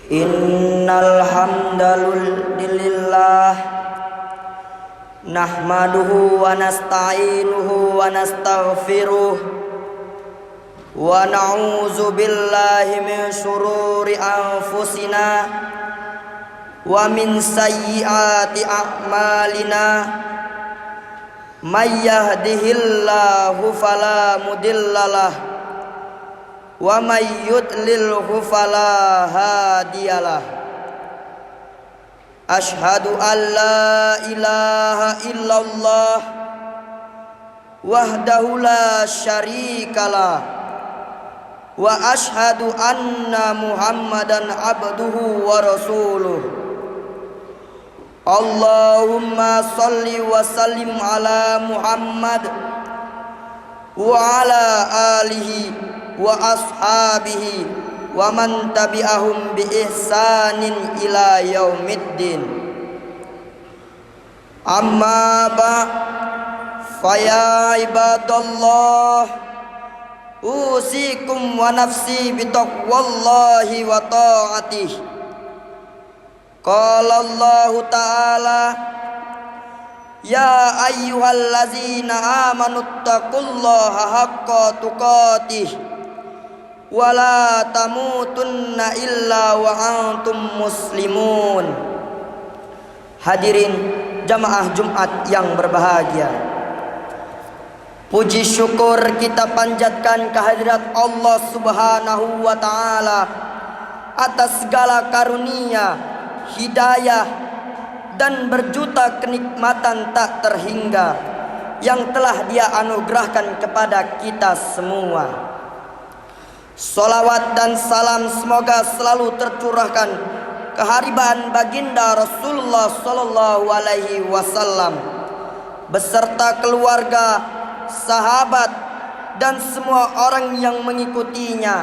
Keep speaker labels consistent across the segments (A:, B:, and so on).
A: Innal hamdalillah nahmaduhu wa nasta'inuhu wa nastaghfiruh wa na'udzu billahi min syururi anfusina wa min sayyiati a'malina may yahdihillahu fala mudhillalah wa may yudlilhu fala hadiyalah. Asyhadu an la ilaha illallah wahdahu la syarikalah wa asyhadu anna Muhammadan abduhu wa rasuluh. Allahumma salli wa sallim ala Muhammad wa ala alihi wa ashabihi wa man tabi'ahum bi ihsanin ila yaumiddin. Amma ba' faya ibadallah usikum wa nafsi bi taqwallahi wa ta'atih. Qala Allah ta'ala ya ayyuhallazina amanu taqullaha haqqa tuqatih wa la tamutunna illa wa antum muslimun. Hadirin jamaah Jumat yang berbahagia, puji syukur kita panjatkan kehadirat Allah Subhanahu wa ta'ala atas segala karunia, hidayah dan berjuta kenikmatan tak terhingga yang telah Dia anugerahkan kepada kita semua. Salawat dan salam semoga selalu tercurahkan kehariban baginda Rasulullah sallallahu alaihi wasallam beserta keluarga, sahabat dan semua orang yang mengikutinya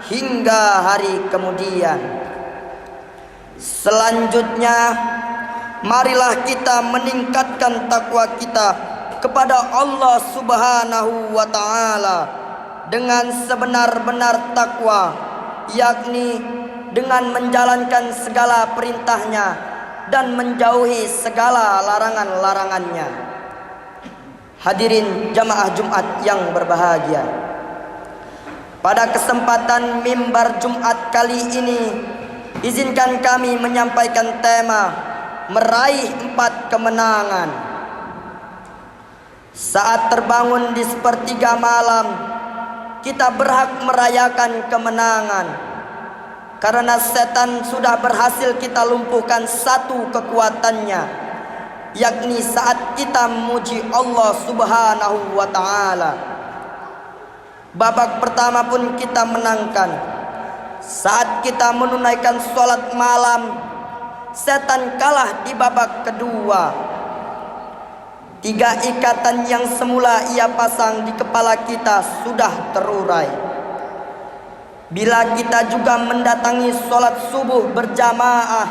A: hingga hari kemudian. Selanjutnya, marilah kita meningkatkan takwa kita kepada Allah Subhanahu wa ta'ala dengan sebenar-benar takwa, yakni dengan menjalankan segala perintahnya dan menjauhi segala larangan-larangannya. Hadirin jamaah Jumat yang berbahagia, pada kesempatan mimbar Jumat kali ini izinkan kami menyampaikan tema meraih 4 kemenangan. Saat terbangun di sepertiga malam, kita berhak merayakan kemenangan karena setan sudah berhasil kita lumpuhkan satu kekuatannya, yakni saat kita memuji Allah Subhanahu wa ta'ala. Babak pertama pun kita menangkan. Saat kita menunaikan sholat malam, setan kalah di babak kedua. 3 ikatan yang semula ia pasang di kepala kita sudah terurai. Bila kita juga mendatangi sholat subuh berjamaah,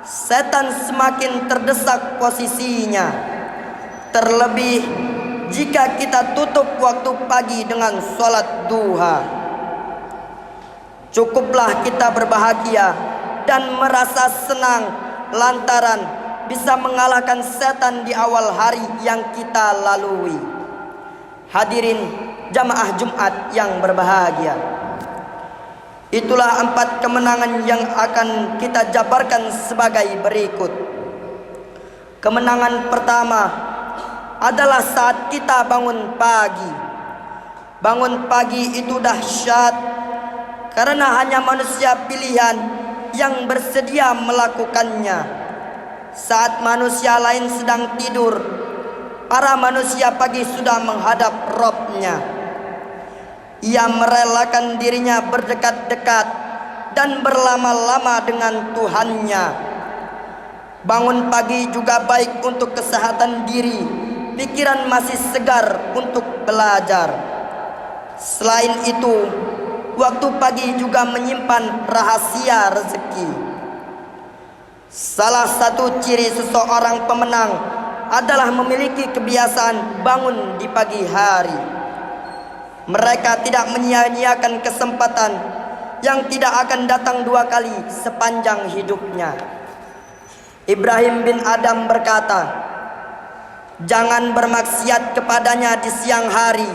A: setan semakin terdesak posisinya. Terlebih jika kita tutup waktu pagi dengan sholat duha. Cukuplah kita berbahagia dan merasa senang lantaran bisa mengalahkan setan di awal hari yang kita lalui. Hadirin jamaah Jumat yang berbahagia, itulah 4 kemenangan yang akan kita jabarkan sebagai berikut. Kemenangan pertama adalah saat kita bangun pagi. Bangun pagi itu dahsyat karena hanya manusia pilihan yang bersedia melakukannya. Saat manusia lain sedang tidur, para manusia pagi sudah menghadap Rabb-Nya. Ia merelakan dirinya berdekat-dekat dan berlama-lama dengan Tuhannya. Bangun pagi juga baik untuk kesehatan diri, pikiran masih segar untuk belajar. Selain itu, waktu pagi juga menyimpan rahasia rezeki. Salah satu ciri seseorang pemenang adalah memiliki kebiasaan bangun di pagi hari. Mereka tidak menyia-nyiakan kesempatan yang tidak akan datang dua kali sepanjang hidupnya. Ibrahim bin Adam berkata, jangan bermaksiat kepadanya di siang hari,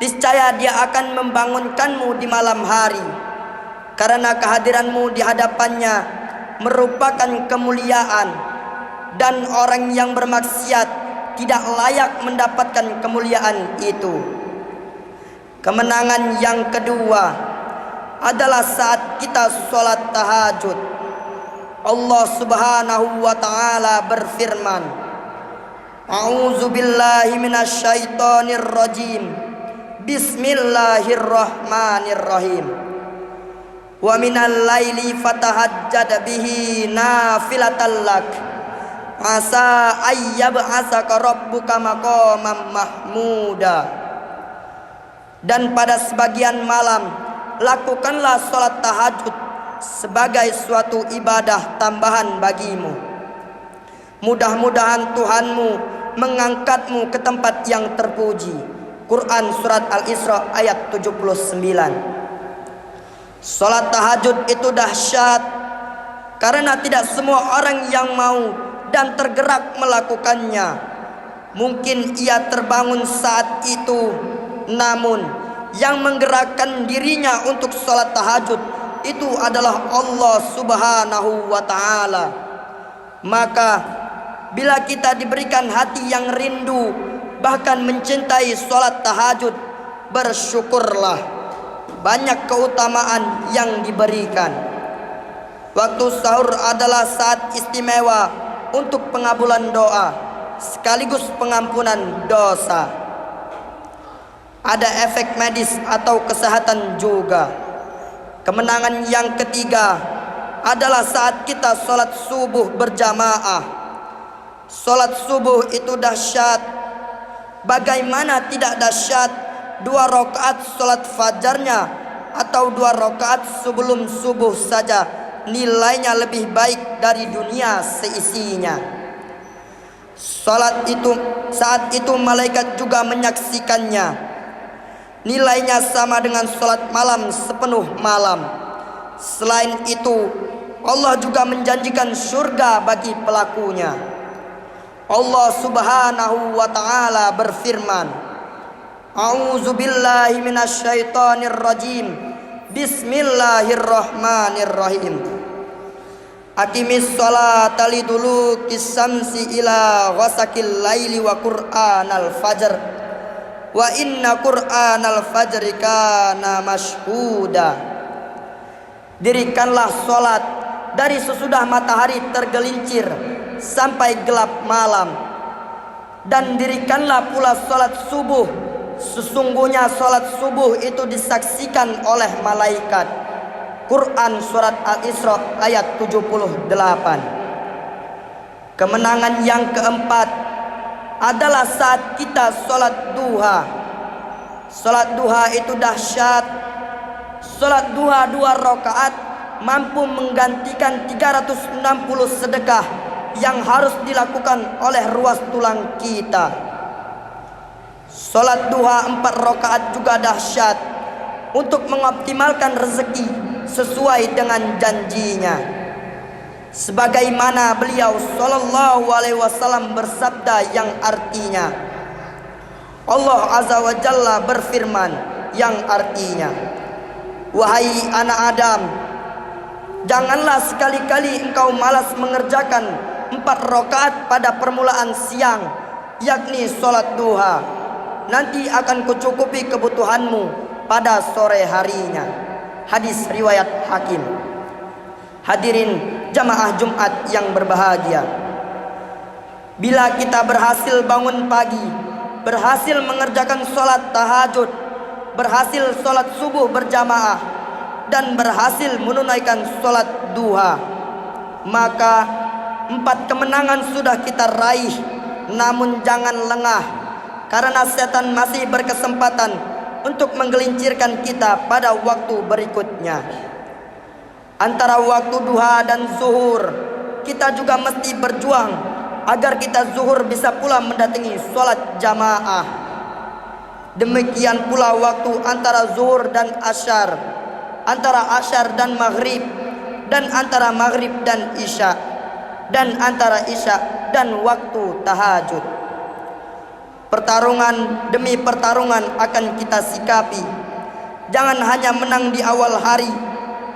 A: niscaya dia akan membangunkanmu di malam hari, karena kehadiranmu di hadapannya merupakan kemuliaan, dan orang yang bermaksiat tidak layak mendapatkan kemuliaan itu. Kemenangan yang kedua adalah saat kita sholat tahajud. Allah Subhanahu wa ta'ala berfirman, A'udzu billahi minasyaitonir rajim. Bismillahirrahmanirrahim. Wa minal laili fatahajjad bihi nafilatan lak, asa ayyab'asaka rabbuka maqaman mahmuda. Dan pada sebagian malam lakukanlah sholat tahajud sebagai suatu ibadah tambahan bagimu. Mudah-mudahan Tuhanmu mengangkatmu ke tempat yang terpuji. Quran surat Al-Isra ayat 79. Sholat tahajud itu dahsyat karena tidak semua orang yang mau dan tergerak melakukannya. Mungkin ia terbangun saat itu, namun yang menggerakkan dirinya untuk sholat tahajud itu adalah Allah Subhanahu wa ta'ala. Maka bila kita diberikan hati yang rindu, bahkan mencintai sholat tahajud, bersyukurlah. Banyak keutamaan yang diberikan. Waktu sahur adalah saat istimewa untuk pengabulan doa sekaligus pengampunan dosa. Ada efek medis atau kesehatan juga. Kemenangan yang ketiga adalah saat kita sholat subuh berjamaah. Sholat subuh itu dahsyat. Bagaimana tidak dahsyat 2 rakaat sholat fajarnya atau 2 rakaat sebelum subuh saja nilainya lebih baik dari dunia seisinya. Sholat itu, saat itu malaikat juga menyaksikannya. Nilainya sama dengan sholat malam sepenuh malam. Selain itu, Allah juga menjanjikan surga bagi pelakunya. Allah Subhanahu wa ta'ala berfirman, A'udzu billahi minasyaitonir rajim. Bismillahirrahmanirrahim. Aqimis sholata liduluqis syamsi ila ghasaqil laili wa qur'anal fajr. Wa inna qur'anal fajri kana mashhuda. Dirikanlah sholat dari sesudah matahari tergelincir sampai gelap malam, dan dirikanlah pula sholat subuh. Sesungguhnya sholat subuh itu disaksikan oleh malaikat. Quran surat Al-Isra ayat 78. Kemenangan yang keempat adalah saat kita sholat duha. Sholat duha itu dahsyat. Sholat duha 2 rakaat mampu menggantikan 360 sedekah yang harus dilakukan oleh ruas tulang kita. Sholat duha 4 rakaat juga dahsyat untuk mengoptimalkan rezeki sesuai dengan janjinya. Sebagaimana beliau sallallahu alaihi wasallam bersabda yang artinya, Allah azza wa jalla berfirman yang artinya, wahai anak Adam, janganlah sekali-kali engkau malas mengerjakan 4 rakaat pada permulaan siang, yakni sholat duha. Nanti akan kucukupi kebutuhanmu pada sore harinya. Hadis riwayat Hakim. Hadirin jamaah Jumat yang berbahagia, bila kita berhasil bangun pagi, berhasil mengerjakan sholat tahajud, berhasil sholat subuh berjamaah, dan berhasil menunaikan sholat duha, maka 4 kemenangan sudah kita raih. Namun jangan lengah, karena setan masih berkesempatan untuk menggelincirkan kita pada waktu berikutnya. Antara waktu duha dan zuhur, kita juga mesti berjuang agar kita zuhur bisa pula mendatangi sholat jamaah. Demikian pula waktu antara zuhur dan asyar, antara asyar dan maghrib, dan antara maghrib dan isya, dan antara isya dan waktu tahajud. Pertarungan demi pertarungan akan kita sikapi. Jangan hanya menang di awal hari,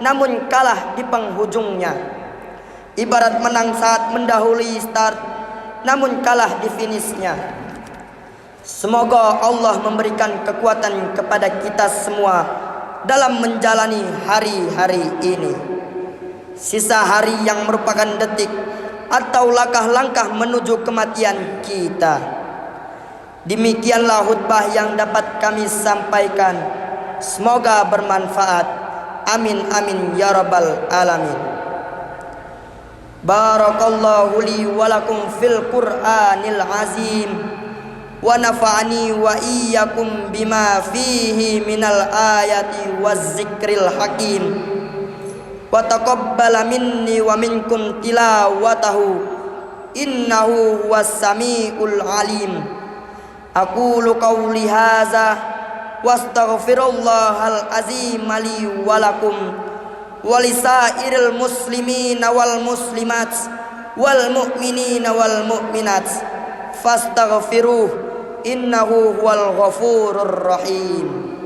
A: namun kalah di penghujungnya. Ibarat menang saat mendahului start, namun kalah di finishnya. Semoga Allah memberikan kekuatan kepada kita semua dalam menjalani hari-hari ini. Sisa hari yang merupakan detik atau langkah-langkah menuju kematian kita. Demikianlah khutbah yang dapat kami sampaikan. Semoga bermanfaat. Amin amin ya rabbal alamin. Barakallahu li wa lakum fil Qur'anil azim, wa nafa'ani wa iyyakum bima fihi minal ayati waz zikril hakim, wa taqabbala minni wa minkum tilawatahu innahu huwas samiul alim. Aqulu qawli hadza wastaghfirullahal azim li wa lakum wa lisairil muslimina wal muslimat wal mu'minina wal mu'minat fastaghfiruh innahu huwal ghafurur rahim.